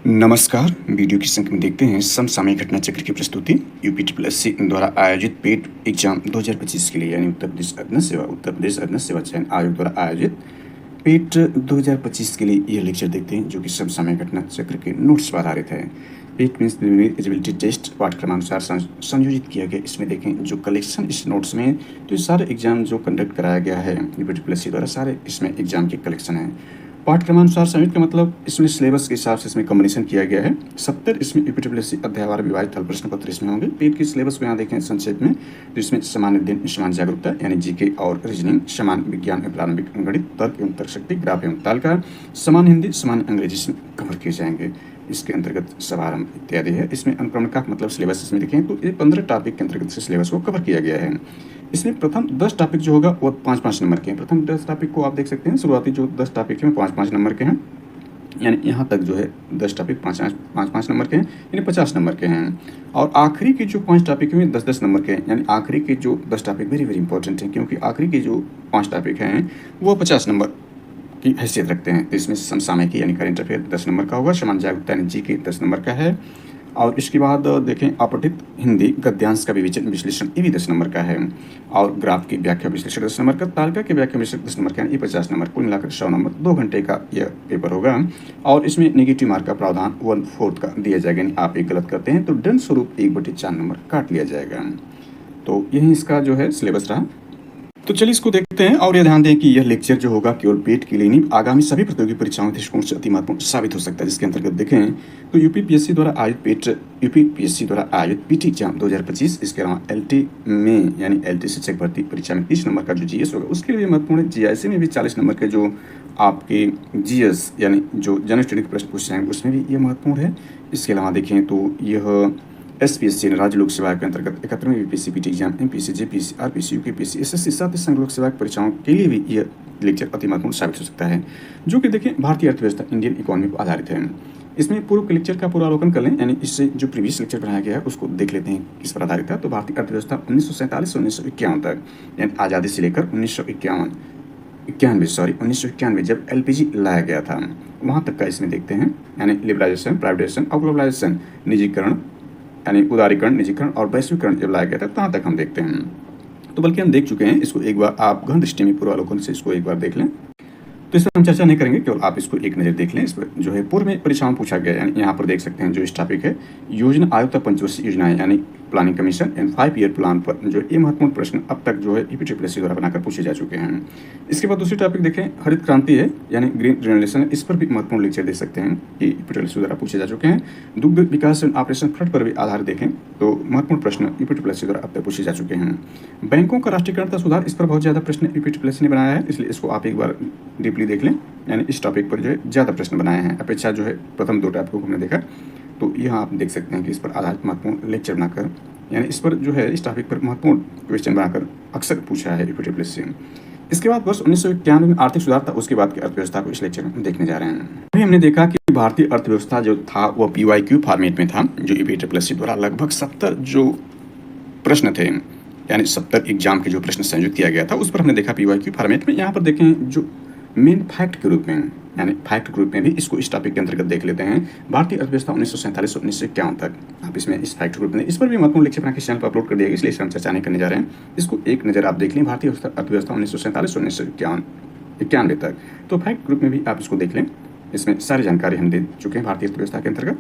नमस्कार। वीडियो की संख्या में देखते हैं समसामयिक घटना चक्र की प्रस्तुति यूपी द्वारा आयोजित पेट एग्जाम 2025 के लिए यानी उत्तर प्रदेश अग्नि सेवा चयन आयोग द्वारा आयोजित पेट 2025 के लिए यह लेक्चर देखते हैं जो कि समसामयिक घटना चक्र के नोट्स पर आधारित है। पेट मीन्स एलिजिबिलिटी टेस्ट पाठ्यक्रमानुसार संयोजित किया गया। इसमें देखें जो कलेक्शन इस नोट्स में तो ये सारे एग्जाम जो कंडक्ट कराया गया है यूपी द्वारा सारे इसमें एग्जाम के कलेक्शन है। पाठ्यक्रमानुसार संयुक्त का मतलब इसमें सिलेबस के हिसाब से इसमें कॉम्बिनेशन किया गया है। 70 इसमें यूपी अध्यायवार विभाजित थल प्रश्न पत्र इसमें होंगे। पेट के सिलेबस को यहाँ देखें संक्षेप में तो इसमें सामान्य अध्ययन, समान जागरूकता यानी जीके और रीजनिंग, समान विज्ञान एवं प्रारंभिक गणित, तर्क एवं तर्कशक्ति, ग्राफ एवं तालिका, समान हिंदी, समान अंग्रेजी इसमें कवर किए जाएंगे। इसके अंतर्गत शुभारंभ इत्यादि है। इसमें अनुक्रमण का मतलब सिलेबस इसमें देखें तो ये 15 टॉपिक के अंतर्गत से सिलेबस को कवर किया गया है। इसमें प्रथम 10 टॉपिक जो होगा वो 5-5 नंबर के हैं। प्रथम 10 टॉपिक को आप देख सकते हैं, शुरुआती जो 10 टॉपिक हैं 5-5 नंबर के हैं, यानी यहाँ तक जो है 10 टॉपिक 5-5 नंबर के हैं, यानी 50 नंबर के हैं। और आखिरी के जो 5 टॉपिक हैं 10-10 नंबर के हैं, यानी आखिरी के जो 10 टॉपिक वेरी वेरी इंपॉर्टेंट हैं क्योंकि आखिरी के जो 5 टॉपिक हैं वो 50 नंबर की हैसियत रखते हैं। तो इसमें समसामयिक यानी करंट अफेयर 10 नंबर का होगा, समान जागरूकता यानी जी के 10 नंबर का है। और इसके बाद देखें अपठित हिंदी गद्यांश का विवेचन विश्लेषण ये भी 10 नंबर का है। और ग्राफ की व्याख्या विश्लेषण 10 नंबर का, तालिका की व्याख्या विश्लेषण 10 नंबर का, ये 50 नंबर, कुल मिलाकर 100 नंबर, 2 घंटे का यह पेपर होगा। और इसमें नेगेटिव मार्क का प्रावधान 1/4 का दिया जाएगा, यानी आप एक गलत करते हैं तो दंड स्वरूप 1/4 नंबर काट लिया जाएगा। तो यही इसका जो है सिलेबस रहा। तो चलिए इसको देखते हैं। और यह ध्यान दें कि यह लेक्चर जो होगा केवल पेट के लिए नहीं, आगामी सभी प्रतियोगी परीक्षाओं के दृष्टिकोण से अति महत्वपूर्ण साबित हो सकता है। जिसके अंतर्गत देखें तो यूपीपीएससी द्वारा आयोजित पीटी एग्जाम 2025, इसके अलावा एलटी में यानी एलटी शिक्षक भर्ती परीक्षा में 30 नंबर का जो जीएस होगा उसके लिए महत्वपूर्ण है। जीआईसी में भी 40 नंबर के जो आपके जीएस यानी जो जनरल स्टडी के प्रश्न पूछे जाएंगे उसमें भी ये महत्वपूर्ण है। इसके अलावा देखें तो यह एसपीएससी राज्य लोक सेवा के अंतर्गत 71वें UPSC PT exam, MPSC, JPSC, RPSC, UKPSC, SSC साथ संघ लोक सेवा परीक्षाओं के लिए भी यह लेक्चर अति महत्वपूर्ण साबित हो सकता है। जो कि देखिए भारतीय अर्थव्यवस्था इंडियन इकोनॉमी पर आधारित है। इसमें पूर्व के लेक्चर का पूर्वावलोकन कर लें, यानी इससे जो प्रीवियस लेक्चर बनाया गया है उसको देख लेते हैं किस पर आधारित है। तो भारतीय अर्थव्यवस्था 1947 से 1951 तक यानी आज़ादी से लेकर 1991 जब एलपीजी लाया गया था वहाँ तक का इसमें देखते हैं, यानी लिबरलाइजेशन, प्राइवेटाइजेशन और ग्लोबलाइजेशन, निजीकरण यानी उदारीकरण, निजीकरण और वैश्वीकरण जब लाया गया था तहाँ तक हम देखते हैं। तो बल्कि हम देख चुके हैं इसको, एक बार आप गहन दृष्टि में पूर्वावलोकन से इसको एक बार देख लें। तो इस पर हम चर्चा नहीं करेंगे, केवल आप इसको एक नज़र देख लें। इस पर जो है पूर्व में परीक्षाओं में पूछा गया, यानी यहाँ पर देख सकते हैं जो इस टॉपिक है योजना आयोग तक पंचवर्षीय योजनाएं यानी planning commission and 5 year plan पर जो ये महत्वपूर्ण प्रश्न अब तक जो है यूपीपीएससी द्वारा बनाकर पूछे जा चुके हैं। इसके बाद दूसरी टॉपिक देखें हरित क्रांति है यानी ग्रीन रेवोल्यूशन है। इस पर भी महत्वपूर्ण लेक्चर देख सकते हैं कि यूपीपीएससी द्वारा पूछे जा चुके हैं। दुग्ध विकास एवं ऑपरेशन फ्रंट पर भी आधारित देखें तो महत्वपूर्ण प्रश्न यूपीपीएससी द्वारा अब तक पूछे जा चुके हैं। बैंकों का राष्ट्रीयकरण का सुधार, इस पर बहुत ज़्यादा प्रश्न यूपीपीएससी ने बनाया है, इसलिए इसको आप एक बार डीपली देख लें। यानी इस टॉपिक पर जो है ज़्यादा प्रश्न बनाए हैं अपेक्षा जो है प्रथम 2 टॉपिक को हमने देखा। तो यहाँ आप देख सकते हैं कि इस पर आधारित महत्वपूर्ण लेक्चर बनाकर, यानी इस पर जो है इस टॉपिक पर महत्वपूर्ण क्वेश्चन बनाकर अक्सर पूछा है यूपीपीएससी। इसके बाद वर्ष 1991 में आर्थिक सुधार था, उसके बाद की अर्थव्यवस्था को इस लेक्चर में देखने जा रहे हैं। अभी हमने देखा कि भारतीय अर्थव्यवस्था जो था वह PYQ फॉर्मेट में था, जो यूपीपीएससी द्वारा लगभग 70 जो प्रश्न थे यानी 70 एग्जाम के जो प्रश्न संयुक्त किया गया था उस पर हमने देखा PYQ फॉर्मेट में। यहाँ पर देखें जो मेन फैक्ट के रूप में, यानी फैक्ट के रूप में भी इसको इस टॉपिक के अंतर्गत देख लेते हैं। भारतीय अर्थव्यवस्था 1947 से 1951 तक, आप इसमें इस फैक्ट ग्रुप में इस पर भी महत्वपूर्ण लेक्चर बना के चैनल पर अपलोड कर दिया गया, इसलिए हम चर्चा नहीं करने जा रहे हैं। इसको एक नज़र आप देख लें, भारतीय अर्थव्यवस्था 1947 से 1991 तक। तो फैक्ट ग्रुप में भी आप इसको देख लें, इसमें सारी जानकारी हम दे चुके हैं भारतीय अर्थव्यवस्था के अंतर्गत।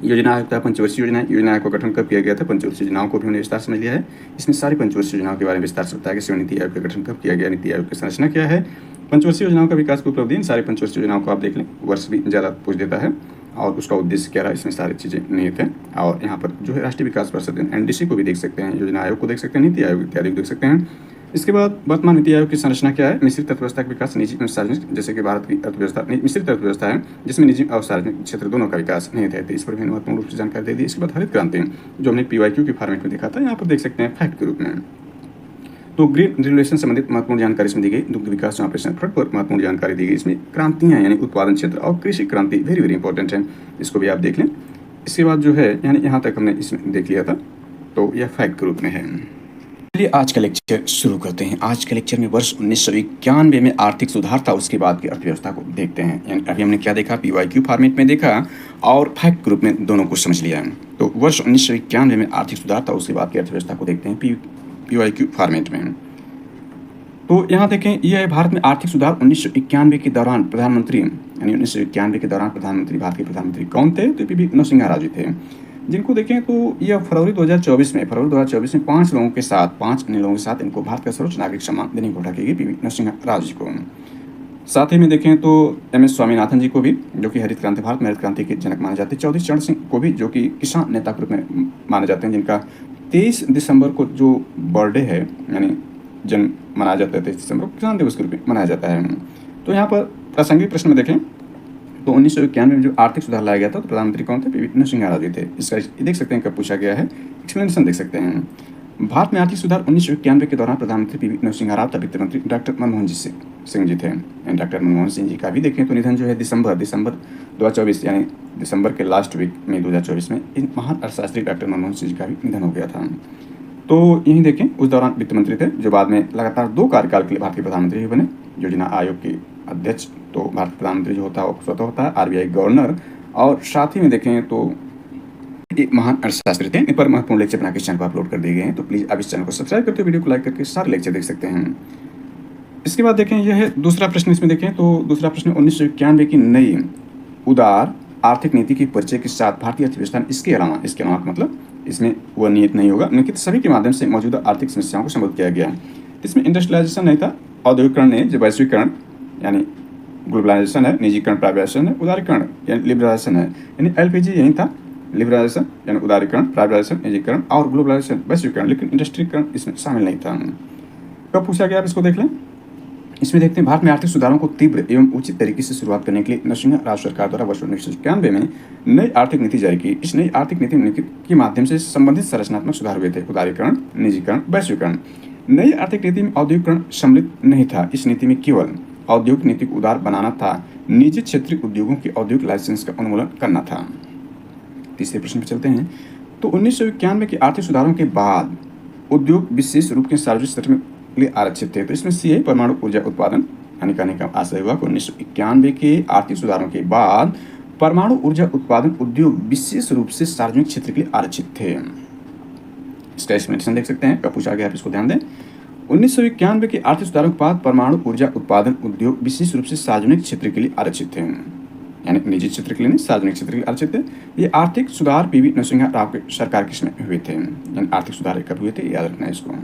योजना आयोग था पंचवर्षीय योजना आयोग का गठन कब किया गया था, पंचवर्षीय योजनाओं को भी हमने विस्तार समझ लिया है। इसमें सारी पंचवर्षीय योजनाओं के बारे में विस्तार से बताया कि नीति आयोग का गठन कब किया गया, नीति आयोग की संरचना क्या है, पंचवर्षीय योजनाओं का विकास की उपलब्धि, सारी पंचवर्षीय योजनाओं को आप देख लें, वर्ष भी ज़्यादा पूछ देता है और उसका उद्देश्य क्या रहा, इसमें सारी चीज़ें निहित हैं। और यहाँ पर जो है राष्ट्रीय विकास परिषद NDC को भी देख सकते हैं, योजना आयोग को देख सकते हैं, नीति आयोग इत्यादि को देख सकते हैं। इसके बाद वर्तमान नीति आयोग की संरचना क्या है, मिश्रित अर्थव्यवस्था का विकास, निजी और सार्वजनिक, जैसे कि भारत की अर्थव्यवस्था मिश्रित अर्थव्यवस्था है जिसमें निजी और सार्वजनिक क्षेत्र दोनों का विकास निहित है। तो इस पर भी महत्वपूर्ण रूप से जानकारी दे दी। इसके बाद हरित क्रांति जो हमने PYQ के फॉर्मेट में देखा था, यहाँ पर देख सकते हैं फैक्ट के रूप में। तो ग्रीन रेवोल्यूशन संबंधित महत्वपूर्ण जानकारी इसमें दी गई, दुग्ध विकास ऑपरेशन फ्रंट पर महत्वपूर्ण जानकारी दी गई। इसमें क्रांतियाँ यानी उत्पादन क्षेत्र और कृषि क्रांति वेरी वेरी इंपॉर्टेंट है, इसको भी आप देख लें। इसके बाद जो है यानी यहाँ तक हमने इसमें देख लिया था, तो यह फैक्ट के रूप में है। चलिए आज का लेक्चर शुरू करते हैं। आज के लेक्चर में वर्ष 1991 में आर्थिक सुधार था, उसके बाद की अर्थव्यवस्था को देखते हैं। यानी अभी हमने क्या देखा, PYQ फॉर्मेट में देखा और फैक्ट ग्रुप में, दोनों को समझ लिया। तो वर्ष 1991 में आर्थिक सुधार था, उसके बाद की अर्थव्यवस्था को देखते हैं PYQ फॉर्मेट में। तो यहाँ देखें, यह है भारत में आर्थिक सुधार 1991 के दौरान प्रधानमंत्री, यानी 1991 के दौरान प्रधानमंत्री, भारत के प्रधानमंत्री कौन थे? तो PV नरसिम्हा राव जी थे, जिनको देखें तो यह फरवरी 2024 में 5 लोगों के साथ, 5 अन्य लोगों के साथ इनको भारत का सर्वोच्च नागरिक सम्मान देने की घोषणा की गई PV नरसिम्हा राव जी को। साथ ही में देखें तो MS स्वामीनाथन जी को भी, जो कि हरित क्रांति, भारत में हरित क्रांति के जनक माने जाते हैं। चौधरी चरण सिंह को भी, जो कि किसान नेता के रूप में माने जाते हैं, जिनका 23 दिसंबर को जो बर्थडे है, यानी जन्म मनाया जाता है 23 दिसंबर को, किसान दिवस के रूप में मनाया जाता है। तो यहाँ पर प्रासंगिक प्रश्न में देखें तो 1991 में जो आर्थिक सुधार लाया गया था, तो प्रधानमंत्री कौन थे? PV नरसिम्हा राव जी थे। इसका देख सकते हैं कब पूछा गया है, एक्सप्लेनेशन देख सकते हैं। भारत में आर्थिक सुधार 1991 के दौरान प्रधानमंत्री PV नरसिम्हा राव तथा वित्त मंत्री डॉक्टर मनमोहन सिंह जी थे। डॉक्टर मनमोहन सिंह जी का भी देखें तो निधन जो है दिसंबर 2024, यानी दिसंबर के लास्ट वीक में 2024 में इन महान अर्थशास्त्री डॉक्टर मनमोहन सिंह जी का भी निधन हो गया था। तो यहीं देखें, उस दौरान वित्त मंत्री थे, जो बाद में लगातार 2 कार्यकाल के लिए भारत के प्रधानमंत्री बने। योजना आयोग के अध्यक्ष, तो भारत प्रधानमंत्री जो होता है वो स्वतः होता है, RBI गवर्नर, और साथ ही में देखें तो एक महान अर्थशास्त्री थे। इन पर महत्वपूर्ण लेक्चर बना के चैनल पर अपलोड कर दिए गए हैं, तो प्लीज़ आप इस चैनल को सब्सक्राइब करते, वीडियो को लाइक करके सारे लेक्चर देख सकते हैं। इसके बाद देखें, यह है दूसरा प्रश्न। इसमें देखें तो दूसरा प्रश्न 1991 की नई उदार आर्थिक नीति के परिचय के साथ भारतीय अर्थव्यवस्था, इसके अलावा मतलब इसमें वह नियत नहीं होगा, निम्नलिखित सभी के माध्यम से मौजूदा आर्थिक समस्याओं को संबोधित किया गया। इसमें इंडस्ट्रियलाइजेशन नहीं था, औद्योगिकरण ने, जो वैश्वीकरण यानी ग्लोबलाइजेशन है, निजीकरण प्राइवेटाइजेशन है, उदारीकरण यानी लिबरलाइजेशन है, यानी LPG यही था, लिबरलाइजेशन यानी उदारीकरण, प्राइवेटाइजेशन, निजीकरण और ग्लोबलाइजेशन वैश्वीकरण, लेकिन इंडस्ट्रीकरण इसमें शामिल नहीं था। कब पूछा गया, आप इसको देख लें। इसमें देखते हैं, भारत में आर्थिक सुधारों को तीव्र एवं उचित तरीके से शुरुआत करने के लिए नरसिम्हा राव सरकार द्वारा वर्ष 1991 में नई आर्थिक नीति जारी की। इस नई आर्थिक नीति के माध्यम से संबंधित संरचनात्मक सुधार हुए थे, उदारीकरण, निजीकरण, वैश्वीकरण। नई आर्थिक नीति में औद्योगिकरण सम्मिलित नहीं था। इस नीति में केवल औद्योगिक नीति को उदार बनाना था, निजी क्षेत्रीय उद्योगों के औद्योगिक लाइसेंस का उन्मूलन करना था। तीसरे प्रश्न पर चलते हैं। तो 1991 के आर्थिक सुधारों के बाद उद्योग विशेष रूप के सार्वजनिक क्षेत्र में लिए आरक्षित थे। तो इसमें C है, परमाणु ऊर्जा उत्पादन, यानी कहने का आशय हुआ कि 1991 के आर्थिक सुधारों के बाद परमाणु ऊर्जा उत्पादन उद्योग विशेष रूप से सार्वजनिक क्षेत्र के लिए आरक्षित थे। इसका एक्सप्लेनेशन देख सकते हैं, कब पूछा गया, आप इसको ध्यान दें। 1991 के आर्थिक सुधारों के बाद परमाणु ऊर्जा उत्पादन उद्योग विशेष रूप से सार्वजनिक क्षेत्र के लिए आरक्षित थे, यानी निजी क्षेत्र के लिए नहीं, सार्वजनिक क्षेत्र के लिए आरक्षित थे। ये आर्थिक सुधार PV नरसिम्हा राव के सरकार के समय हुए थे। यानी आर्थिक सुधार कब हुए थे, याद रखना है इसको।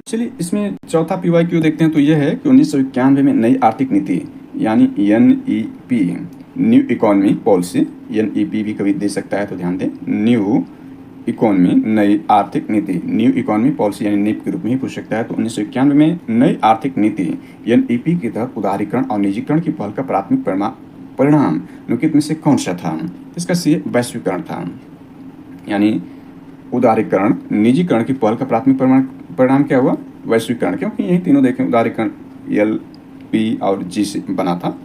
चलिए इसमें चौथा PYQ देखते हैं। तो यह है कि 1991 में नई आर्थिक नीति, यानी NEP, new economy policy, NEP भी कभी दे सकता है, तो ध्यान दें, न्यू इकोनॉमी, नई आर्थिक नीति, न्यू इकोनॉमी पॉलिसी यानी NEP के रूप में ही पूछ सकता है। तो 1991 में नई आर्थिक नीति NEP के तहत उदारीकरण और निजीकरण की पहल का प्राथमिक परिणाम निम्नलिखित में से कौन सा था? इसका C वैश्वीकरण था, यानी उदारीकरण, निजीकरण की पहल का प्राथमिक परिणाम क्या हुआ? वैश्वीकरण, क्योंकि यही तीनों देखें, उदारीकरण L, P और G से बना था।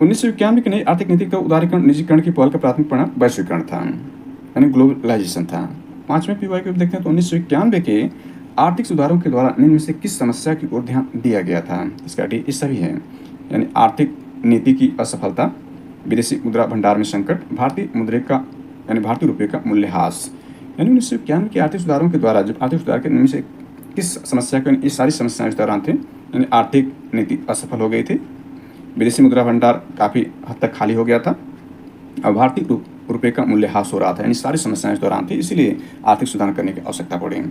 1991 की नई आर्थिक नीति का उदारीकरण, निजीकरण की पहल का प्राथमिक परिणाम वैश्वीकरण था, यानी ग्लोबलाइजेशन था। 5वें PYQ देखते हैं। तो 1991 के आर्थिक सुधारों के द्वारा निम्न में से किस समस्या की ओर ध्यान दिया गया था? इसका D इस सभी है, यानी आर्थिक नीति की असफलता, विदेशी मुद्रा भंडार में संकट, भारतीय मुद्रे का यानी भारतीय रुपये का मूल्यह्रास। यानी 1991 के आर्थिक सुधारों के द्वारा, जब आर्थिक सुधार के निम्न से किस समस्या को, ये सारी समस्याएं इस दौरान थे, यानी आर्थिक नीति असफल हो गई थी, विदेशी मुद्रा भंडार काफ़ी हद तक खाली हो गया था, और भारतीय रुपये का मूल्यह्रास हो रहा था, यानी सारी समस्याएं इस दौरान थी, इसीलिए आर्थिक सुधार करने की आवश्यकता पड़ी।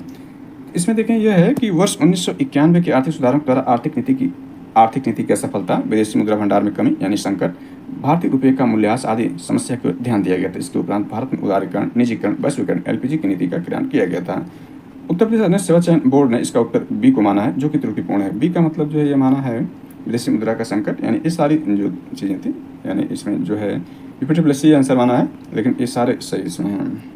इसमें देखें, यह है कि वर्ष 1991 के आर्थिक सुधारों के द्वारा आर्थिक नीति की असफलता, विदेशी मुद्रा भंडार में कमी यानी संकट, भारतीय रुपये का मूल्यह्रास आदि समस्या को ध्यान दिया गया था। इसके उपरांत भारत में उदारीकरण, निजीकरण, वैश्वीकरण, LPG की नीति का क्रियान्वयन किया गया था। उत्तर प्रदेश अन्य सेवा चयन बोर्ड ने इसका उत्तर B को माना है, जो कि त्रुटिपूर्ण है। B का मतलब जो है ये माना है विदेशी मुद्रा का संकट, यानी ये सारी जो चीज़ें थी, यानी इसमें जो है UPSSC आंसर माना है, लेकिन ये सारे सही इसमें हैं।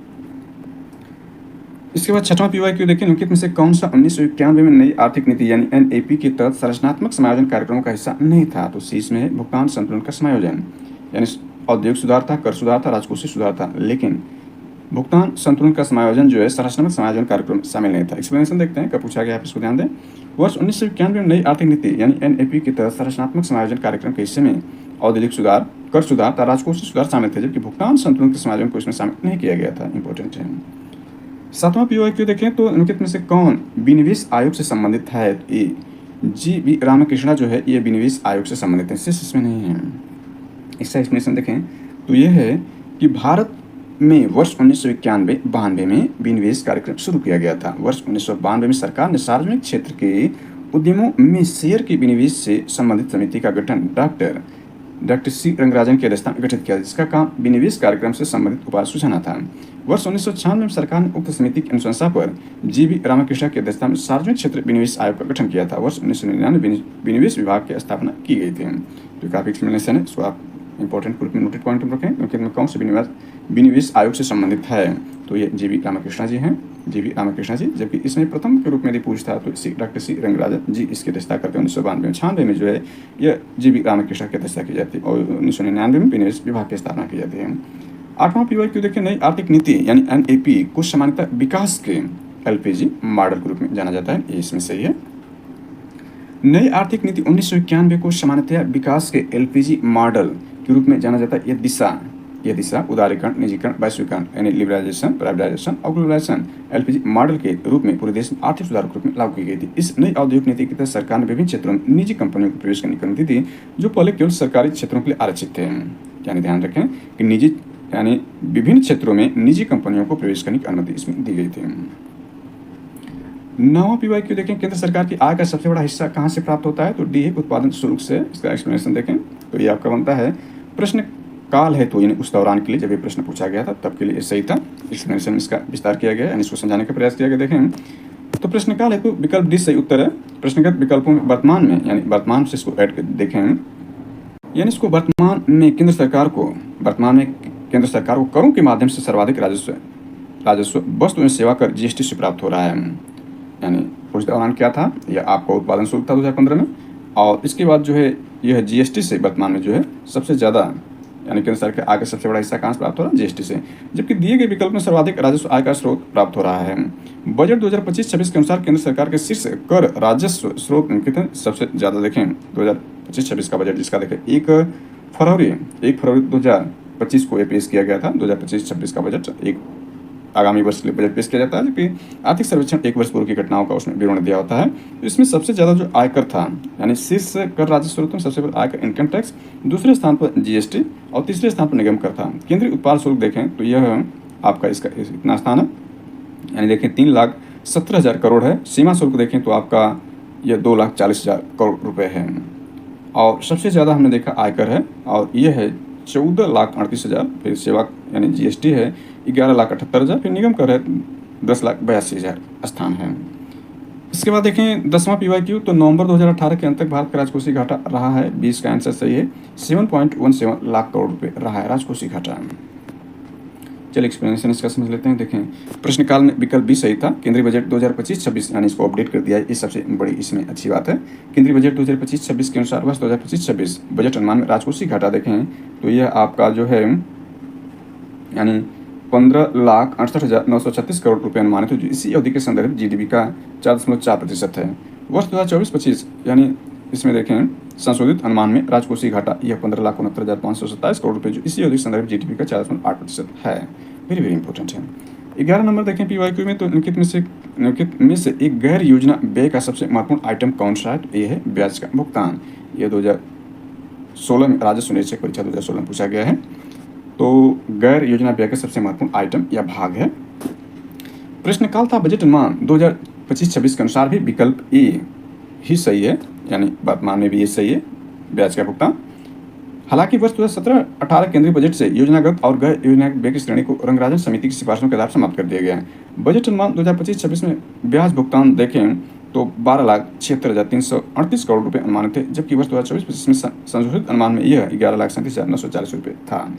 इसके बाद 6वां PYQ देखिए, निम्नलिखित में से कौन सा 1991 में नई आर्थिक नीति यानी NEP के तहत संरचनात्मक समायोजन कार्यक्रमों का हिस्सा नहीं था? तो C इसमें है भुगतान संतुलन का समायोजन, यानी औद्योगिक सुधार था, कर सुधार था, राजकोषीय सुधार था, लेकिन भुगतान संतुलन का समायोजन जो है संरचनात्मक समायोजन कार्यक्रम शामिल नहीं था। एक्सप्लेनेशन देखते हैं, कब पूछा गया आप इसको ध्यान दें। वर्ष 1991 में नई आर्थिक नीति यानी एनएपी के तहत संरचनात्मक समायोजन कार्यक्रम के हिस्से में औद्योगिक सुधार, कर सुधार तथा राजकोषीय सुधार शामिल थे, जबकि भुगतान संतुलन के समायोजन को इसमें शामिल नहीं किया गया था। इंपॉर्टेंट है। 7वां पीओक्यू देखें तो निम्नलिखित में से कौन विनिवेश आयोग से संबंधित है? ये जी.वी. रामकृष्णा जो है ये विनिवेश आयोग से संबंधित है, सिर्फ इसमें नहीं है। इसका एक्सप्लेनेशन देखें तो यह है कि भारत में वर्ष 1991-92 में विनिवेश कार्यक्रम शुरू किया गया था। वर्ष 1992 में सरकार ने सार्वजनिक क्षेत्र के उद्यमों में शेयर के विनिवेश से संबंधित समिति का गठन डॉक्टर सी रंगराजन की अध्यक्षता में गठित किया, जिसका काम विनिवेश कार्यक्रम से संबंधित उपाय सुझाना था। वर्ष 1996 में सरकार ने उक्त समिति की अनुशंसा पर जी.वी. रामकृष्णा की अध्यक्षता में सार्वजनिक क्षेत्र विनिवेश आयोग का गठन किया था। वर्ष 1999 विनिवेश विभाग की स्थापना की गई थी। तो काफी एक्सप्लेनेशन है, इसको आप इंपॉर्टेंट ग्रुप में नोटेड पॉइंट में रखें, क्योंकि इनमें कौन से विनिवेश आयोग से संबंधित है। तो ये जी.वी. रामकृष्णा जी हैं, जी.वी. रामकृष्णा जी। जबकि इसमें प्रथम के रूप में यदि पूछता तो डॉक्टर सी रंगराजन जी इसकी अध्यक्षता करते हैं। 1992-96 में जो है यह जी.वी. रामकृष्णा की अध्यक्षता की जाती है और 1999 में विनिवेश विभाग की स्थापना की जाती है। 8वां पीओक्यू देखिए, नई आर्थिक नीति यानी एनएपी को सामान्यतः विकास के एलपीजी मॉडल के रूप में जाना जाता है, ये इसमें सही है। नई आर्थिक नीति 1991 को सामान्यतः विकास के एलपीजी मॉडल के रूप में जाना जाता है। यह दिशा उदारीकरण, निजीकरण, वैश्वीकरण यानी लिबरलाइजेशन, प्राइवेटाइजेशन और ग्लोबलाइजेशन एलपीजी मॉडल के रूप में पूरे देश में आर्थिक सुधार के रूप में लागू की गई थी। इस नई औद्योगिक नीति के तहत सरकार ने विभिन्न क्षेत्रों में निजी कंपनियों को प्रवेश करने की अनुमति दी, जो पहले केवल सरकारी क्षेत्रों के लिए आरक्षित थे। यानी ध्यान रखें कि निजी यानी विभिन्न क्षेत्रों में निजी कंपनियों को प्रवेश करने की अनुमति इसमें दी गई थी। 9वां पीओक्यू देखें, केंद्र सरकार की आय का सबसे बड़ा हिस्सा कहाँ से प्राप्त होता है? तो डी है उत्पादन शुल्क से। इसका एक्सप्लेनेशन देखें तो ये आपका बनता है प्रश्न काल है, तो यानी उस दौरान के लिए जब ये प्रश्न पूछा गया था तब के लिए सही था। एक्सप्लेनेशन में इसका विस्तार किया गया, यानी इसको समझाने का प्रयास किया गया। देखें तो प्रश्न काल है तो विकल्प डी सही उत्तर है। प्रश्नगत विकल्पों में वर्तमान में यानी वर्तमान से इसको ऐड कर देखें, यानी इसको वर्तमान में केंद्र सरकार को करों के माध्यम से सर्वाधिक राजस्व वस्तु एवं सेवा कर जीएसटी से प्राप्त हो रहा है। यानी उस दौरान क्या था, यह आपका उत्पादन शुल्क था 2015 में, और इसके बाद जो है यह जीएसटी से वर्तमान में जो है सबसे ज़्यादा यानी केंद्र सरकार के आय का सबसे बड़ा हिस्सा कहाँ से प्राप्त हो रहा है? जीएसटी से। जबकि दिए गए विकल्प में सर्वाधिक राजस्व आय का स्रोत प्राप्त हो रहा है। बजट 2025-26 के अनुसार केंद्र सरकार के शीर्ष कर राजस्व स्रोत निम्नलिखित हैं। सबसे ज़्यादा देखें 2025-26 का बजट जिसका देखें 1 फरवरी 2025 को पेश किया गया था। 2025-26 का बजट एक आगामी वर्ष के लिए बजट पेश किया जाता है, जबकि आर्थिक सर्वेक्षण एक वर्ष पूर्व की घटनाओं का उसमें विवरण दिया होता है। इसमें सबसे ज़्यादा जो आयकर था यानी शीर्ष कर राजस्व स्रोतों में सबसे पहले आयकर इनकम टैक्स, दूसरे स्थान पर जीएसटी और तीसरे स्थान पर निगम कर था। केंद्रीय उत्पाद शुल्क देखें तो यह आपका इसका इतना स्थान है, यानी देखें 3,17,000 करोड़ है। सीमा शुल्क देखें तो आपका यह 2,40,000 करोड़ रुपये है। और सबसे ज़्यादा हमने देखा आयकर है और यह है 14,38,000। फिर सेवा यानी जीएसटी है 11,78,000। फिर निगम कर है 10,82,000 स्थान है। इसके बाद देखें 10वां पीओक्यू, तो नवंबर 2018 के अंत तक भारत का राजकोषीय घाटा रहा है 20 का आंसर सही है 7.17 लाख करोड़ रुपए रहा है राजकोषीय घाटा। चलिए एक्सप्लेनेशन इसका समझ लेते हैं। देखें प्रश्नकाल में विकल्प भी सही था। केंद्रीय बजट 2025-26 यानी इसको अपडेट कर दिया है, ये सबसे बड़ी इसमें अच्छी बात है। केंद्रीय बजट 2025-26 के अनुसार वर्ष 2025-26 बजट अनुमान में राजकोषीय घाटा देखें तो यह आपका जो है यानी 15,68,936 करोड़ रुपये अनुमानित है, जो इसी अवधि के संदर्भ जीडीपी का 4.4% है। वर्ष 2024-25 यानी इसमें देखें संशोधित अनुमान में राजकोषीय घाटा यह 15,69,527 करोड़ रुपये, जो इसी अवधि संदर्भ जीडीपी का 4.8% है। वेरी वेरी इंपॉर्टेंट है। 11 नंबर देखें पीवाईक्यू में, तो निम्नलिखित में से एक गैर योजना व्यय का सबसे महत्वपूर्ण आइटम कौन सा है? तो ये है ब्याज का भुगतान। यह 2016 में राजस्व निरीक्षक परीक्षा 2016 में पूछा गया है। तो गैर योजना व्यय का सबसे महत्वपूर्ण आइटम या भाग है। प्रश्नकाल था बजट अनुमान 2025-26 के अनुसार भी विकल्प ए ही सही है, यानी वर्तमान में भी ये सही है ब्याज का भुगतान। हालांकि वर्ष 2017-18 केंद्रीय बजट से योजनागत और गैर योजनागत व्यय की श्रेणी को रंगराजन समिति की सिफारिशों के आधार पर समाप्त कर दिया गया है। बजट अनुमान 2025-26 में ब्याज भुगतान देखें तो 12,76,338 करोड़ रुपये अनुमानित थे, जबकि वर्ष 2024-25 में संशोधित अनुमान में यह 11,37,940 रुपये था।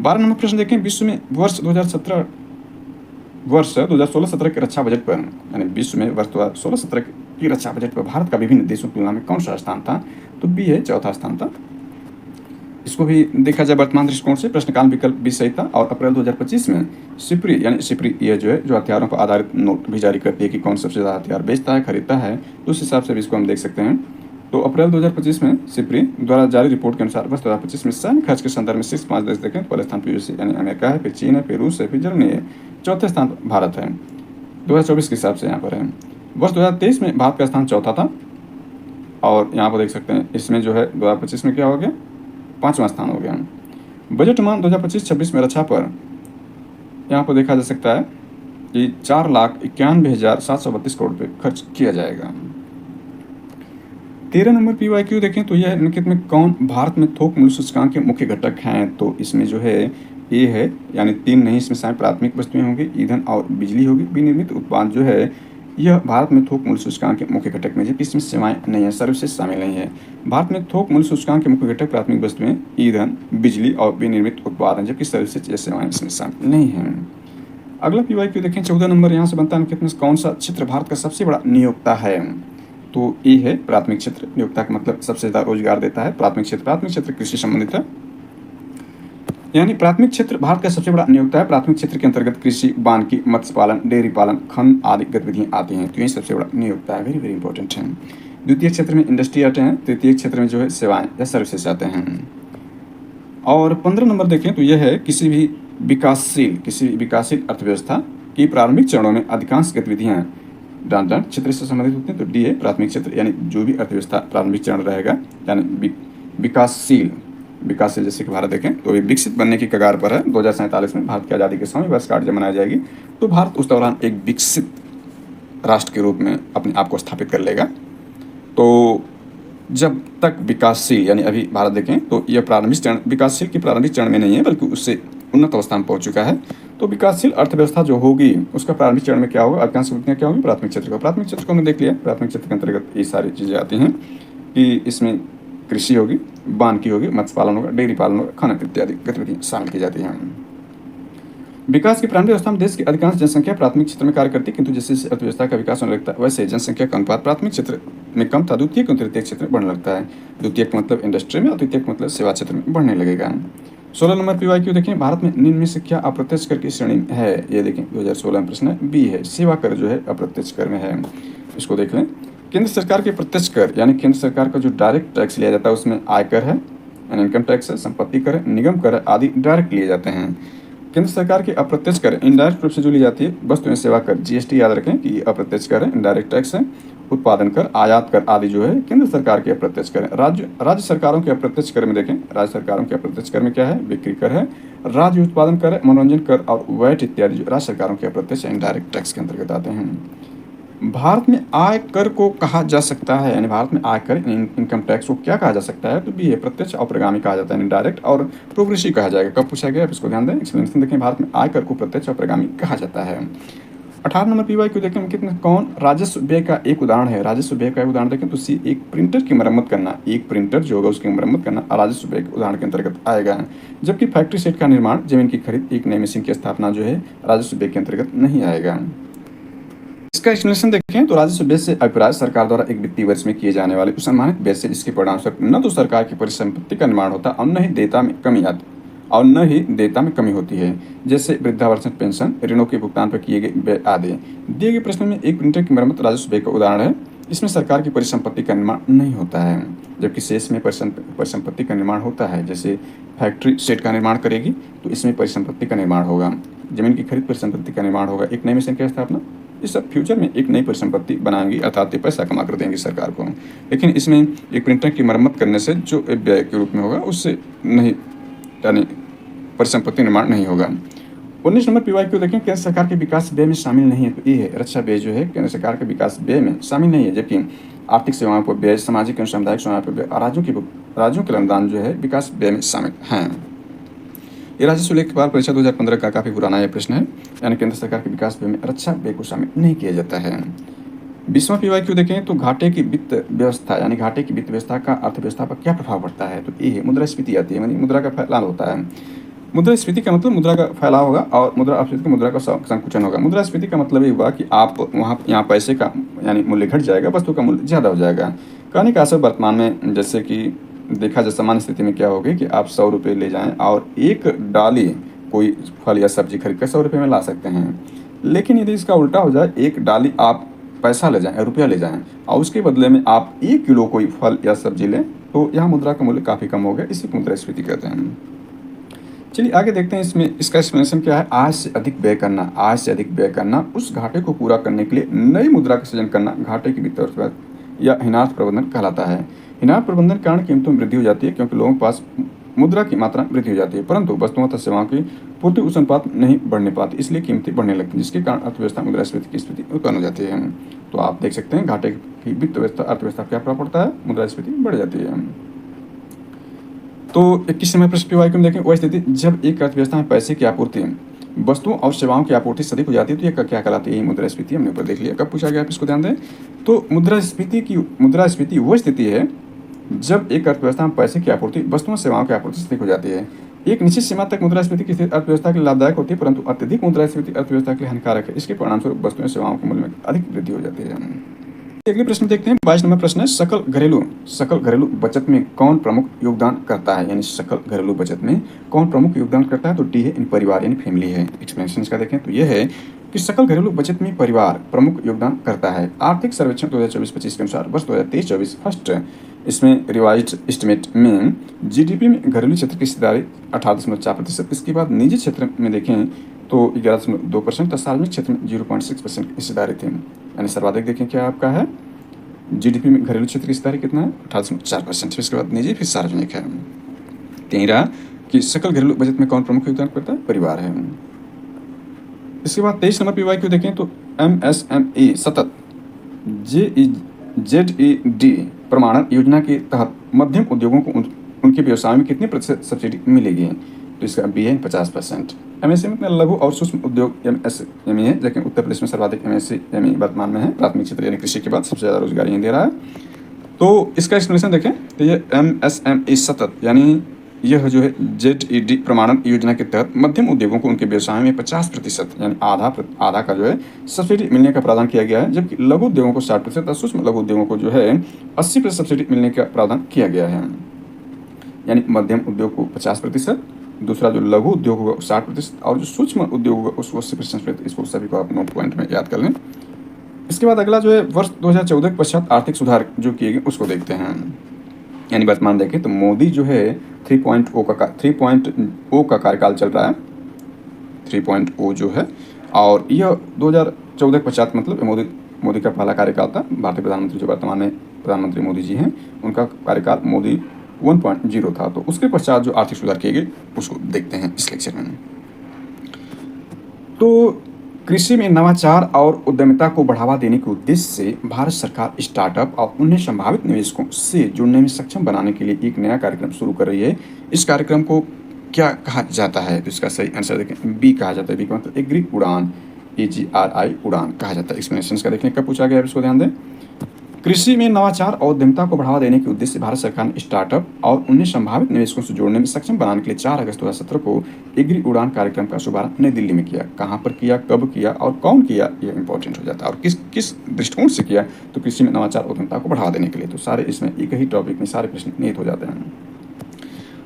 12 नंबर प्रश्न देखें, विश्व में वर्ष 2016-17 के रक्षा बजट पर यानी विश्व में वर्ष 2016-17 की रक्षा बजट पर भारत का विभिन्न देशों की तुलना में कौन सा स्थान था? तो बी है चौथा स्थान था। इसको भी देखा जाए वर्तमान दृष्टिकोण से, प्रश्नकाल विकल्प भी सही था। और अप्रैल 2025 में सिप्री यानी सिप्री ये जो है जो हथियारों पर आधारित नोट भी जारी करती है कि कौन सबसे ज़्यादा हथियार बेचता है, खरीदता है, तो उस हिसाब से भी इसको हम देख सकते हैं। तो अप्रैल 2025 में सिप्री द्वारा जारी रिपोर्ट के अनुसार वर्ष 2025 में सैन्य खर्च के संदर्भ में शीर्ष 5 देश देखें, पहले स्थान पर यूएसए यानी अमेरिका है, फिर चीन है, फिर रूस है, फिर जर्मनी है, चौथे स्थान पर भारत है 2024 के हिसाब से यहाँ पर है। वर्ष 2023 में भारत का स्थान चौथा था, और यहाँ पर देख सकते हैं इसमें जो है 2025 में क्या हो गया, 5वां स्थान हो गया। बजट अनुमान 2025-26 में रक्षा पर यहाँ पर देखा जा सकता है कि 4,91,732 करोड़ रुपये खर्च किया जाएगा। 13 नंबर PYQ देखें तो यह निम्नलिखित में कौन भारत में थोक मूल्य सूचकांक के मुख्य घटक हैं। तो इसमें जो है ये है, यानी 3 नहीं, इसमें शामिल प्राथमिक वस्तुएं होंगी, ईंधन और बिजली होगी। विनिर्मित उत्पाद जो है यह भारत में थोक मूल्य सूचकांक के मुख्य घटक में, जबकि इसमें सेवाएं नहीं है, सर्विसेज शामिल नहीं है। भारत में थोक मूल्य सूचकांक के मुख्य घटक प्राथमिक वस्तुएं, ईंधन, बिजली और विनिर्मित उत्पाद हैं, जबकि सर्विसेज या सेवाएं इसमें शामिल नहीं हैं। अगला PYQ देखें 14 नंबर, यहाँ से बनता है निम्नलिखित में कौन सा क्षेत्र भारत का सबसे बड़ा नियोक्ता है। तो ये है प्राथमिक क्षेत्र। नियोक्ता का मतलब सबसे ज़्यादा रोजगार देता है। प्राथमिक क्षेत्र कृषि संबंधित है, यानी प्राथमिक क्षेत्र भारत का सबसे बड़ा नियोक्ता है। प्राथमिक क्षेत्र के अंतर्गत कृषि, वानिकी, मत्स्य पालन, डेयरी पालन, खनन आदि गतिविधियां आती हैं, तो ये सबसे बड़ा नियोक्ता है। वेरी वेरी इंपॉर्टेंट है। द्वितीय क्षेत्र में इंडस्ट्री आते हैं, तृतीय क्षेत्र में जो है सेवाएं या सर्विसेज आते हैं। और 15 नंबर देखें तो यह है किसी भी विकासशील अर्थव्यवस्था की प्रारंभिक चरणों में अधिकांश गतिविधियां क्षेत्र से संबंधित होते हैं। तो डी है प्राथमिक क्षेत्र, यानी जो भी अर्थव्यवस्था प्रारंभिक चरण रहेगा, यानी विकासशील जैसे कि भारत देखें तो ये विकसित बनने की कगार पर है। 2047 में भारत की आज़ादी के 100वीं वर्षगांठ जब मनाई जाएगी, तो भारत उस दौरान एक विकसित राष्ट्र के रूप में अपने आप को स्थापित कर लेगा। तो जब तक विकासशील, यानी अभी भारत देखें तो यह विकासशील की प्रारंभिक चरण में नहीं है, बल्कि उससे उन्नत अवस्था में पहुंच चुका है। तो विकासशील अर्थव्यवस्था जो होगी उसका प्रारंभिक चरण में क्या होगा, अधिकांश गतिविधियां क्या होगी, प्राथमिक क्षेत्र को हमने देख लिया। प्राथमिक क्षेत्र के अंतर्गत ये सारी चीज़ें आती हैं कि इसमें कृषि होगी, वानिकी होगी, मत्स्य पालन होगा, डेयरी पालन होगा, खनन इत्यादि गतिविधियां शामिल की जाती हैं। विकास की प्रारंभिक अवस्था में देश की अधिकांश जनसंख्या प्राथमिक क्षेत्र में कार्य करती है, किंतु जैसे अर्थव्यवस्था का विकास होने लगता है वैसे जनसंख्या का अनुपात प्राथमिक क्षेत्र में कम था, द्वितीय और तृतीय क्षेत्र में बढ़ने लगता है। द्वितीय का मतलब इंडस्ट्री में और तृतीय का मतलब सेवा क्षेत्र में बढ़ने लगेगा। 16 नंबर PYQ देखें, भारत में निम्न में से क्या अप्रत्यक्ष कर की श्रेणी है। ये देखें 2016 में प्रश्न है, बी है, सेवा कर जो है अप्रत्यक्ष कर में है। इसको देख लें। केंद्र सरकार के प्रत्यक्ष कर, यानी केंद्र सरकार का जो डायरेक्ट टैक्स लिया जाता है उसमें आयकर है, इनकम टैक्स है, संपत्ति कर है, निगम कर है आदि डायरेक्ट लिए जाते हैं। केंद्र सरकार के अप्रत्यक्ष कर इनडायरेक्ट रूप से जो ली जाती है, वस्तु एवं सेवा कर GST याद रखें कि अप्रत्यक्ष कर है, इनडायरेक्ट टैक्स है, उत्पादन कर, आयात कर आदि जो है केंद्र सरकार के अप्रत्यक्ष कर है। राज्य सरकारों के अप्रत्यक्ष कर में देखें, राज्य सरकारों के अप्रत्यक्ष कर में क्या है, बिक्री कर है, राज्य उत्पादन कर है, मनोरंजन कर और वैट इत्यादि जो राज्य सरकारों के अप्रत्यक्ष इनडायरेक्ट टैक्स के अंतर्गत आते हैं। भारत में आय कर को कहा जा सकता है, यानी भारत में आयकर इनकम टैक्स को क्या कहा जा सकता है, तो बी है प्रत्यक्ष और प्रगामी कहा जाता है, डायरेक्ट और प्रोग्रेसिव कहा जाएगा। कब पूछा गया, इसको ध्यान दें। एक्सप्लेनेशन देखें, भारत में आयकर को प्रत्यक्ष और प्रगामी कहा जाता है। 18 नंबर PYQ देखें, कितने कौन राजस्व व्यय का एक उदाहरण है। राजस्व व्यय का एक उदाहरण देखें तो सी एक प्रिंटर की मरम्मत करना, एक प्रिंटर जो होगा उसकी मरम्मत करना राजस्व व्यय के उदाहरण के अंतर्गत आएगा। जबकि फैक्ट्री सेट का निर्माण, जमीन की खरीद, एक नई मशीन की स्थापना जो है राजस्व व्यय के अंतर्गत नहीं आएगा। इसका एक्सप्लेनेशन देखें तो राजस्व व्यय से अभिप्राय सरकार द्वारा एक वित्तीय वर्ष में किए जाने वाले सम्मानित व्यय से जिसके परिणामस्वरूप न तो सरकार की परिसंपत्ति का निर्माण होता और न ही देयता में कमी होती है, जैसे वृद्धावस्था पेंशन, ऋणों के भुगतान पर किए गए व्यय आदि। दिए गए प्रश्न में एक प्रिंटर की मरम्मत राजस्व व्यय का उदाहरण है। इसमें सरकार की परिसंपत्ति का निर्माण नहीं होता है, जबकि शेष में परिसंपत्ति का निर्माण होता है। जैसे फैक्ट्री सेट का निर्माण करेगी तो इसमें परिसंपत्ति का निर्माण होगा, जमीन की खरीद परिसंपत्ति का निर्माण होगा, एक नई मशीन की स्थापना, ये सब फ्यूचर में एक नई परिसंपत्ति बनाएंगी, अर्थात पैसा कमा कर देंगी सरकार को। लेकिन इसमें एक प्रिंटर की मरम्मत करने से जो व्यय के रूप में होगा उससे नहीं, यानी परिसंपत्ति निर्माण नहीं होगा। 19 नंबर PYQ देखें, केंद्र सरकार के विकास व्यय में शामिल नहीं है, तो ये है रक्षा व्यय जो है केंद्र सरकार के विकास व्यय में शामिल नहीं है, जबकि आर्थिक सेवाओं पर व्यय, सामाजिक एवं सामुदायिक सेवाओं पर व्यय, राज्यों के अनुदान जो है विकास व्यय में शामिल हैं। ये राजस्व लेख पाल परीक्षा 2015 का काफी पुराना यह प्रश्न है, यानी केंद्र सरकार के विकास व्यय में रक्षा व्यय को शामिल नहीं किया जाता है। 20वां PYQ देखें तो घाटे की वित्त व्यवस्था, यानी घाटे की वित्त व्यवस्था का अर्थव्यवस्था पर क्या प्रभाव पड़ता है, तो ये है मुद्रास्फीति आती है, यानी मुद्रा का फैलाव होता है। मुद्रास्फीति का मतलब मुद्रा का फैलाव होगा और मुद्रास्फीति का मुद्रा का संकुचन होगा। मुद्रास्फीति का मतलब ये हुआ कि आप यहाँ पैसे का यानी मूल्य घट जाएगा, वस्तु का मूल्य ज़्यादा हो जाएगा। कहने का असर वर्तमान में जैसे कि देखा जाए सामान्य स्थिति में क्या होगी कि आप 100 रुपये ले जाएँ और एक डाली कोई फल या सब्जी खरीद कर 100 रुपये में ला सकते हैं। लेकिन यदि इसका उल्टा हो जाए, एक डाली आप पैसा ले जाएँ, रुपया ले जाएँ और उसके बदले में आप 1 किलो कोई फल या सब्जी लें, तो यहाँ मुद्रा का मूल्य काफ़ी कम हो गया। इसी को मुद्रास्फीति कहते हैं। चलिए आगे देखते हैं इसमें इसका एक्सप्लेनेशन क्या है। आय से अधिक व्यय करना, आय से अधिक व्यय करना, उस घाटे को पूरा करने के लिए नई मुद्रा का सृजन करना घाटे की वित्तीय अर्थव्यवस्था या हीनार्थ प्रबंधन कहलाता है। हीनार्थ प्रबंधन के कारण कीमतों में वृद्धि हो जाती है, क्योंकि लोगों के पास मुद्रा की मात्रा वृद्धि हो जाती है, परंतु वस्तुओं तथा सेवाओं की पूर्ति उस अनुपात नहीं बढ़ने पाती, इसलिए कीमतें बढ़ने लगती हैं, जिसके कारण अर्थव्यवस्था मुद्रास्फीति की स्थिति उत्पन्न हो जाती है। तो आप देख सकते हैं घाटे की वित्त व्यवस्था अर्थव्यवस्था क्या प्रभाव पड़ता है, मुद्रास्फीति बढ़ जाती है। तो 21 नंबर प्रश्न PYQ में देखें, वह स्थिति जब एक अर्थव्यवस्था में पैसे की आपूर्ति वस्तुओं और सेवाओं की आपूर्ति से अधिक हो जाती है, तो यह क्या कहलाती है, मुद्रास्फीति। हमने ऊपर देख लिया। कब पूछा गया, आप इसको ध्यान दें। तो मुद्रास्फीति वह स्थिति है जब एक अर्थव्यवस्था में पैसे की आपूर्ति वस्तुओं सेवाओं की आपूर्ति से अधिक हो जाती है। एक निश्चित सीमा तक मुद्रास्फीति की स्थिति अर्थव्यवस्था के लिए लाभदायक होती है, परंतु अत्यधिक मुद्रास्फीति अर्थव्यवस्था के लिए हानिकारक है। इसके परिणामस्वरूप वस्तुओं सेवाओं के मूल्य में अधिक वृद्धि हो जाती है। अगले प्रश्न देखते हैं। 22 नंबर प्रश्न है, सकल घरेलू बचत में कौन प्रमुख योगदान करता है, यानी सकल घरेलू बचत में कौन प्रमुख योगदान करता है। तो डी है, इन परिवार यानी फैमिली है। एक्सप्लेनेशन इसका देखें तो यह है कि सकल घरेलू बचत में परिवार प्रमुख योगदान करता है। आर्थिक सर्वेक्षण 2024-25 के अनुसार वर्ष 2023-24 फर्स्ट इसमें रिवाइज्ड एस्टिमेट में जीडीपी में घरेलू क्षेत्र की हिस्सेदारी 18.4%। इसके बाद निजी क्षेत्र में देखें तो 11.2%, सार्वजनिक क्षेत्र में 0.6% हिस्सेदारी थी। यानी सर्वाधिक देखें क्या आपका है, जीडीपी में घरेलू क्षेत्र की हिस्सेदारी कितना है, 18.4%। इसके बाद निजी, फिर सार्वजनिक है। तेरह कि सकल घरेलू बजट में कौन प्रमुख योगदान करता है, परिवार है। इसके बाद 23 नंबर PYQ देखें तो MSME सतत ZED प्रमाणन योजना के तहत मध्यम उद्योगों को उनके व्यवसाय में कितने प्रतिशत सब्सिडी मिलेगी। तो इसका बी है 50%। MSME में लघु और सूक्ष्म उद्योग MSME है, लेकिन उत्तर प्रदेश में सर्वाधिक MSME वर्तमान में है। प्राथमिक क्षेत्र यानी कृषि के बाद सबसे ज़्यादा रोजगार यहीं दे रहा है। तो इसका एक्सप्लेनेशन देखें तो ये MSME सतत यानी यह जो है ZED प्रमाणन योजना के तहत मध्यम उद्योगों को उनके व्यवसाय में 50% यानी आधा का जो है सब्सिडी मिलने का प्रावधान किया गया है, जबकि लघु उद्योगों को 60% और सूक्ष्म लघु उद्योगों को जो है 80% सब्सिडी मिलने का प्रावधान किया गया है। यानी मध्यम उद्योग को 50%, दूसरा जो लघु उद्योग होगा 60% और जो सूक्ष्म उद्योग होगा उसको 80%। इसको सभी को आप नोट पॉइंट में याद कर लें। इसके बाद अगला जो है वर्ष 2014 के पश्चात आर्थिक सुधार जो किए गए उसको देखते हैं। यानी वर्तमान देखें तो मोदी जो है 3.0 का कार्यकाल चल रहा है, 3.0 जो है, और यह 2014 के पश्चात मतलब मोदी का पहला कार्यकाल था। भारतीय प्रधानमंत्री जो वर्तमान में प्रधानमंत्री मोदी जी हैं उनका कार्यकाल मोदी 1.0 था। तो उसके पश्चात जो आर्थिक सुधार किए गए उसको देखते हैं इस लेक्चर में। तो कृषि में नवाचार और उद्यमिता को बढ़ावा देने के उद्देश्य से भारत सरकार स्टार्टअप और उन्हें संभावित निवेशकों से जुड़ने में सक्षम बनाने के लिए एक नया कार्यक्रम शुरू कर रही है। इस कार्यक्रम को क्या कहा जाता है, तो इसका सही आंसर देखें बी कहा जाता है। बी का मतलब एग्री उड़ान, AGRI उड़ान कहा जाता है। एक्सप्लेनेशन का देखने कब पूछा गया है, इसको ध्यान दें। कृषि में नवाचार और उद्यमिता को बढ़ावा देने के उद्देश्य से भारत सरकार ने स्टार्टअप और उन्हें संभावित निवेशकों से जोड़ने में सक्षम बनाने के लिए 4 अगस्त 2017 को एग्री उड़ान कार्यक्रम का शुभारंभ नई दिल्ली में किया। कहाँ पर किया, कब किया और कौन किया, यह इंपॉर्टेंट हो जाता है। और किस दृष्टिकोण से किया, तो कृषि में नवाचार और उद्यमिता को बढ़ावा देने के लिए। तो सारे इसमें एक ही टॉपिक में सारे प्रश्न निहित हो जाते हैं।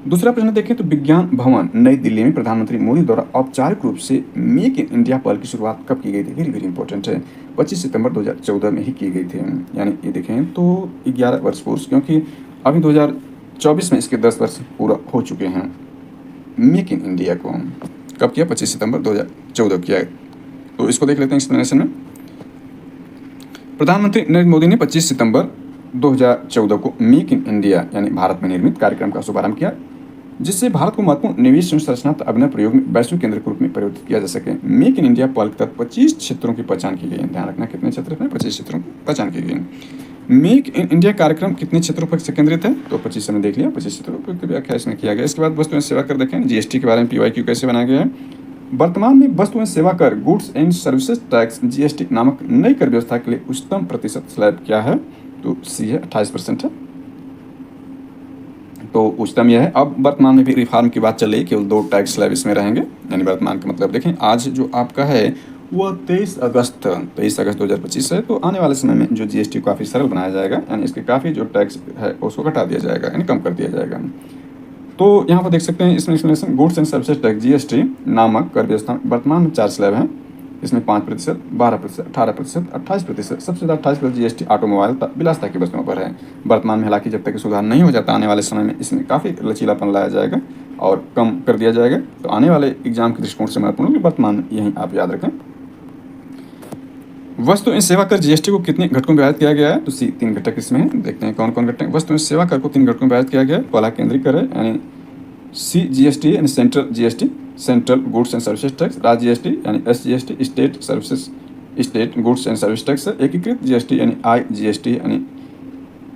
दूसरा प्रश्न देखें तो विज्ञान भवन नई दिल्ली में प्रधानमंत्री मोदी द्वारा औपचारिक रूप से मेक इन इंडिया पहल की शुरुआत कब की गई थी, वेरी वेरी इंपॉर्टेंट है, 25 सितंबर 2014 में ही की गई थी। यानी ये देखें तो 11 वर्ष पूर्व, क्योंकि अभी 2024 में इसके 10 वर्ष पूरा हो चुके हैं। मेक इन इंडिया को कब किया, 25 सितंबर 2014 किया। तो इसको देख लेते हैं एक्सप्लेनेशन में। प्रधानमंत्री नरेंद्र मोदी ने 25 सितंबर 2014 को मेक इन इंडिया यानी भारत में निर्मित कार्यक्रम का शुभारंभ किया, जिससे भारत को महत्वपूर्ण निवेश संरचना अभिनव प्रयोग में वैश्विक केंद्र के रूप में परिवर्तित किया जा सके। मेक इन इंडिया पहल के तहत 25 क्षेत्रों की पहचान की गई है। ध्यान रखना कितने क्षेत्र में, 25 क्षेत्रों की पहचान की गई। मेक इन इंडिया कार्यक्रम कितने क्षेत्रों पर केंद्रित है, तो 25 ने देख लिया, 25 क्षेत्रों पर व्याख्या इसमें किया गया। इसके बाद वस्तु एवं सेवा कर देखें, GST के बारे में PYQ कैसे बनाया गया है। वर्तमान में वस्तु एवं सेवा कर goods and services tax GST नामक नई कर व्यवस्था के लिए उच्चतम प्रतिशत स्लैब क्या है, तो सी है 28% है। तो उच्चतम यह है। अब वर्तमान में भी रिफॉर्म की बात चल रही है, केवल 2 टैक्स स्लैब इसमें रहेंगे। यानी वर्तमान का मतलब देखें आज जो आपका है वह 23 अगस्त 2025 है। तो आने वाले समय में जो जीएसटी काफ़ी सरल बनाया जाएगा, यानी इसके काफ़ी जो टैक्स है उसको घटा दिया जाएगा, यानी कम कर दिया जाएगा। तो यहाँ पर देख सकते हैं इसमें explanation, goods and services tax GST नामक कर व्यवस्था वर्तमान में 4 स्लैब हैं। इसमें 5%, 12%, 18%, 28%, सबसे ज़्यादा 28% जीएसटी ऑटोमोबाइल विलासिता की वस्तुओं पर है। वर्तमान में हालांकि जब तक सुधार नहीं हो जाता, आने वाले समय में इसमें काफ़ी लचीलापन लाया जाएगा और कम कर दिया जाएगा। तो आने वाले एग्जाम के दृष्टिकोण से महत्वपूर्ण है कि वर्तमान में यही आप याद रखें। वस्तु एवं सेवा कर जीएसटी को कितने घटकों में विभाजित किया गया है? तो 3 घटक इसमें हैं, देखते हैं कौन कौन घटक। वस्तु एवं सेवा कर को 3 घटकों में विभाजित किया गया है। पहला केंद्रीय कर है, यानी CGST यानी central GST, central goods and services tax. राज्य जीएसटी यानी SGST, state goods and service tax. एकीकृत जीएसटी यानी IGST यानी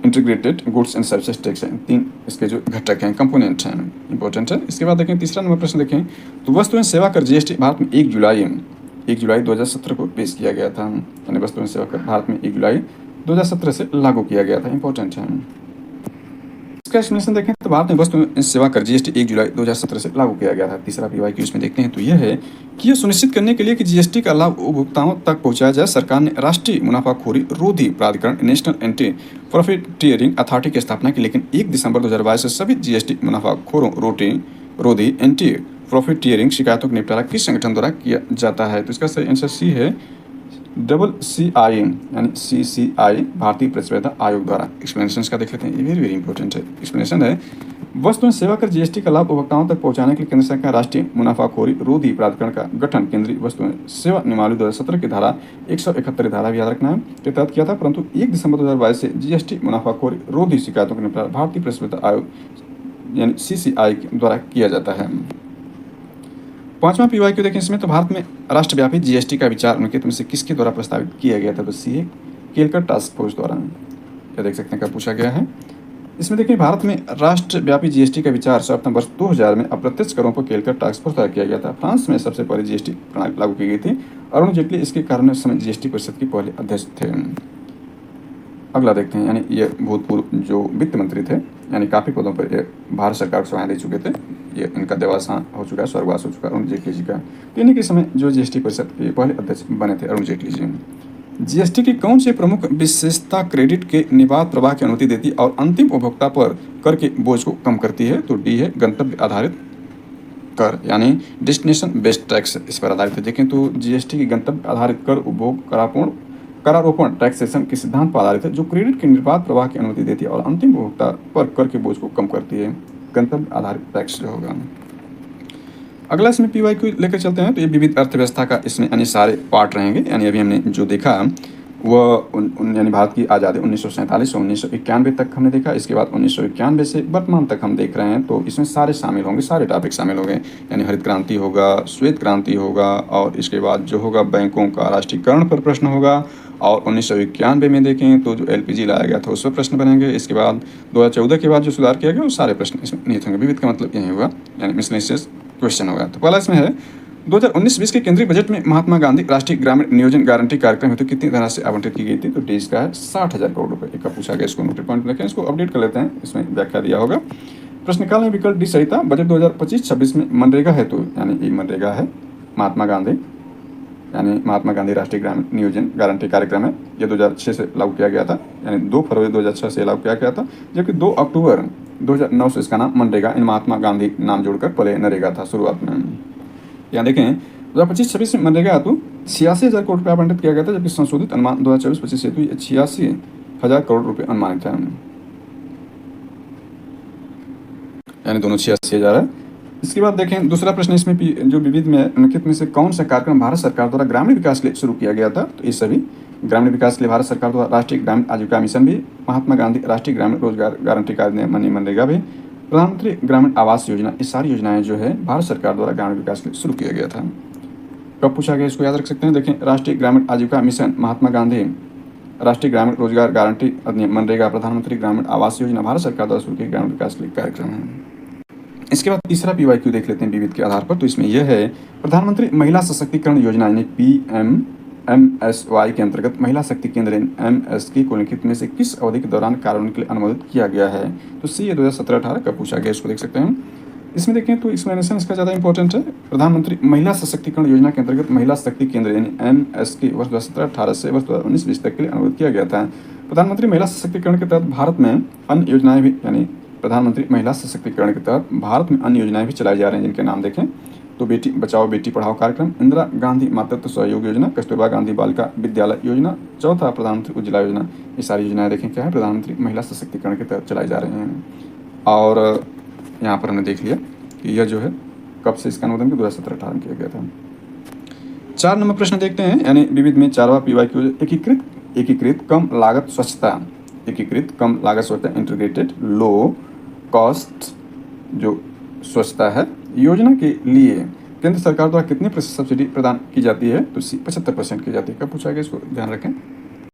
integrated goods and services tax है। 3 इसके जो घटक हैं, कंपोनेंट हैं, इंपॉर्टेंट है। इसके बाद देखें तीसरा नंबर प्रश्न देखें, तो वस्तु एवं सेवा कर जीएसटी भारत में 1 जुलाई 2017 को पेश किया गया था, यानी वस्तु एवं सेवा कर भारत में 1 जुलाई 2017 से लागू किया गया था, इंपॉर्टेंट है। इसका एक्सप्लेनेशन देखें तो भारत में वस्तु एवं सेवा कर जीएसटी 1 जुलाई 2017 से लागू किया गया था। तीसरा PYQ इसमें देखते हैं तो यह है कि यह सुनिश्चित करने के लिए कि जीएसटी का लाभ उपभोक्ताओं तक पहुंचाया जाए, सरकार ने राष्ट्रीय मुनाफाखोरी रोधी प्राधिकरण नेशनल एंटी प्रॉफिटियरिंग अथॉरिटी की स्थापना की। लेकिन 1 दिसंबर 2022 से सभी जीएसटी मुनाफाखोरों रोधी एंटी प्रॉफिटियरिंग शिकायतों का निपटारा किस संगठन द्वारा किया जाता है? तो इसका सही आंसर सी है, CCI यानी CCI, भारतीय प्रतिस्पर्धा आयोग द्वारा। एक्सप्लेनेशन का देख लेते हैं, ये वेरी वेरी इंपॉर्टेंट है। एक्सप्लेनेशन है, वस्तु एवं सेवा कर जीएसटी का लाभ उपभोक्ताओं तक पहुंचाने के लिए केंद्र सरकार राष्ट्रीय मुनाफाखोरी रोधी प्राधिकरण का गठन केंद्रीय वस्तु एवं सेवा नियमावली 2017 की धारा 171 धारा भी याद रखना है के तहत किया था। परंतु 1 दिसंबर 2022 से जीएसटी मुनाफाखोरी रोधी शिकायतों का निपटारा भारतीय प्रतिस्पर्धा आयोग यानी CCI द्वारा किया जाता है। 5वां PYQ देखें इसमें, तो भारत में राष्ट्रव्यापी जीएसटी का विचार उनके में से किसके द्वारा प्रस्तावित किया गया था? तो CA केलकर टास्क फोर्स द्वारा। यह देख सकते हैं कब पूछा गया है। इसमें देखिए भारत में राष्ट्रव्यापी जीएसटी का विचार सर्वप्रथम वर्ष 2000 में अप्रत्यक्ष करों पर केलकर टास्क फोर्स द्वारा किया गया था। फ्रांस में सबसे पहले जीएसटी प्रणाली लागू की गई थी। अरुण जेटली इसके कारण उस समय जीएसटी परिषद के पहले अध्यक्ष थे। अगला देखते हैं, यानी ये भूतपूर्व जो वित्त मंत्री थे, यानी काफ़ी पदों पर ये भारत सरकार को सेवाएं दे चुके थे। ये इनका देवासान हो चुका है, स्वर्गवास हो चुका है अरुण जेटली जी का। तो इन्हीं के समय जो जीएसटी परिषद के पहले अध्यक्ष बने थे अरुण जेटली जी। जीएसटी की कौन सी प्रमुख विशेषता क्रेडिट के निर्बाध प्रवाह की अनुमति देती और अंतिम उपभोक्ता पर कर के बोझ को कम करती है? तो D है गंतव्य आधारित कर, यानी डेस्टिनेशन बेस्ड टैक्स इस पर आधारित है। देखें तो जीएसटी की गंतव्य आधारित कर उपभोग करारोपण टैक्सेशन के सिद्धांत पर आधारित है, जो क्रेडिट के निर्बाध प्रवाह की अनुमति देती है और अंतिम उपभोक्ता पर कर के बोझ को कम करती है। गंतव्य आधारित टैक्स जो होगा। अगला इसमें PYQ लेकर चलते हैं, तो ये विविध अर्थव्यवस्था का इसमें यानी सारे पार्ट रहेंगे। यानी अभी हमने जो देखा वह यानी भारत की आज़ादी 1947 से 1991 तक हमने देखा। इसके बाद 1991 से वर्तमान तक हम देख रहे हैं, तो इसमें सारे शामिल होंगे, सारे टॉपिक शामिल होंगे। यानी हरित क्रांति होगा, श्वेत क्रांति होगा, और इसके बाद जो होगा बैंकों का राष्ट्रीयकरण पर प्रश्न होगा। और 1991 में देखें तो जो LPG लाया गया था उस पर प्रश्न बनेंगे। इसके बाद 2014 के बाद जो सुधार किया गया वो सारे प्रश्न इसमें निहित होंगे। विविध का मतलब यही होगा, यानी मिसलेनियस क्वेश्चन होगा। तो पहला इसमें है 2019-20 के केंद्रीय बजट में महात्मा गांधी राष्ट्रीय ग्रामीण नियोजन गारंटी कार्यक्रम हेतु कितनी धनराशि आवंटित की गई थी? तो देश का है 60,000 करोड़ रुपए का पूछा गया। इसको नोटिस पॉइंट रखें, इसको अपडेट कर लेते हैं, इसमें व्याख्या दिया होगा। प्रश्नकाल में विकल्प डी सही था। बजट 2025-26 में मनरेगा हेतु, यानी ये मनरेगा है महात्मा गांधी राष्ट्रीय ग्रामीण नियोजन गारंटी कार्यक्रम है। यह 2006 से लागू किया गया था, यानी 2 फरवरी 2006 से लागू किया गया था, जबकि 2 अक्टूबर 2009 से इसका नाम मनरेगा इन महात्मा गांधी नाम जोड़कर पहले नरेगा था शुरुआत में। यहाँ देखें 2025-26 में मनरेगा हेतु 86,000 करोड़ रुपये आवंटित किया गया था, जबकि संशोधित अनुमान 2024-25 हेतु 86,000 करोड़ रुपये अनुमानित है, यानी दोनों 86,000 है। इसके बाद देखें दूसरा प्रश्न इसमें जो विविध में निम्नलिखित में से कौन सा कार्यक्रम भारत सरकार द्वारा ग्रामीण विकास के लिए शुरू किया गया था? तो ये सभी ग्रामीण विकास के लिए भारत सरकार द्वारा राष्ट्रीय ग्रामीण आजीविका मिशन भी, महात्मा गांधी राष्ट्रीय ग्रामीण रोजगार गारंटी कार्यक्रम मनरेगा भी, प्रधानमंत्री ग्रामीण आवास योजना, ये सारी योजनाएं जो है भारत सरकार द्वारा ग्रामीण विकास के लिए शुरू किया गया था। कब पूछा गया इसको याद रख सकते हैं। देखें राष्ट्रीय ग्रामीण आजीविका मिशन, महात्मा गांधी राष्ट्रीय ग्रामीण रोजगार गारंटी अधिनियम, मनरेगा, प्रधानमंत्री ग्रामीण आवास योजना भारत सरकार द्वारा शुरू किए ग्रामीण विकास के लिए कार्यक्रम है। इसके बाद तीसरा PYQ देख लेते हैं विविध के आधार पर। तो इसमें यह है प्रधानमंत्री महिला सशक्तिकरण योजना यानी PMMSY के अंतर्गत महिला शक्ति केंद्र MS की निम्नलिखित में से किस अवधि के दौरान कार्यान्वयन के लिए अनुमोदित किया गया है? तो C 2017-18 का पूछा गया, इसको देख सकते हैं। इसमें देखें तो एक्सप्लेनेशन इसका ज़्यादा इंपॉर्टेंट है। प्रधानमंत्री महिला सशक्तिकरण योजना के अंतर्गत महिला शक्ति केंद्र यानी MSK वर्ष 2017-18 से वर्ष 2019-20 तक के लिए अनुरोध किया गया था। प्रधानमंत्री महिला सशक्तिकरण के तहत भारत में अन्य योजनाएं भी यानी प्रधानमंत्री महिला सशक्तिकरण के तहत भारत में अन्य योजनाएं भी चलाई जा रही हैं, जिनके नाम देखें तो बेटी बचाओ बेटी पढ़ाओ कार्यक्रम, इंदिरा गांधी मातृत्व सहयोग योजना, कस्तूरबा गांधी बालिका विद्यालय योजना, चौथा प्रधानमंत्री उज्ज्वला योजना। ये सारी योजनाएं देखें क्या है, प्रधानमंत्री महिला सशक्तिकरण के तहत चलाई जा रही हैं। और यहाँ पर हमने देख लिया कि यह जो है कब से इसका अनुमोदन 2017-18 में किया गया था। 4 नंबर प्रश्न देखते हैं, यानी विविध में 4वां PYQ एकीकृत कम लागत स्वच्छता, एकीकृत कम लागत स्वच्छता इंटीग्रेटेड लो कॉस्ट जो स्वच्छता है योजना के लिए केंद्र सरकार द्वारा कितने % सब्सिडी प्रदान की जाती है, तो 75% की जाती है। कब पूछा गया, इसको ध्यान रखें।